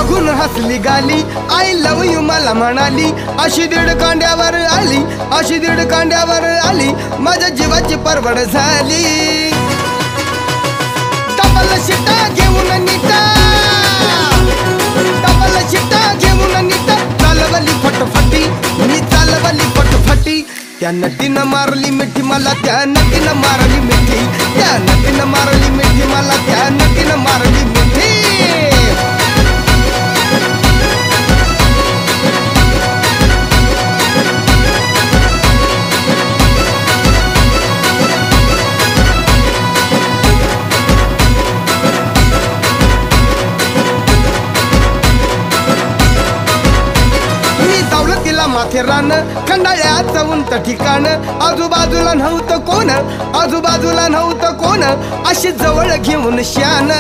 बघून हसली गाली, आय लव यू मला म्हणाली. अशी दीड कांड्यावर आली, अशी दीड कांड्यावर आली, माझ्या जीवाची परवड झाली. डबल शिटा घेऊन नीटा, डबल शिटा घेऊन नीटा, चालवली फटफटी, मी चालवली फटफटी. त्या नटीनं मारली मिठी मला, त्या नटीनं मारली मिठी, त्या नटीनं मारली मिठी मला, त्या नटीनं मारली मिठी. माथेरान खंडाळ्याचं उंच ठिकाण, आजूबाजूला नव्हतं कोण, आजूबाजूला नव्हतं कोण, अशी जवळ घेऊन शान.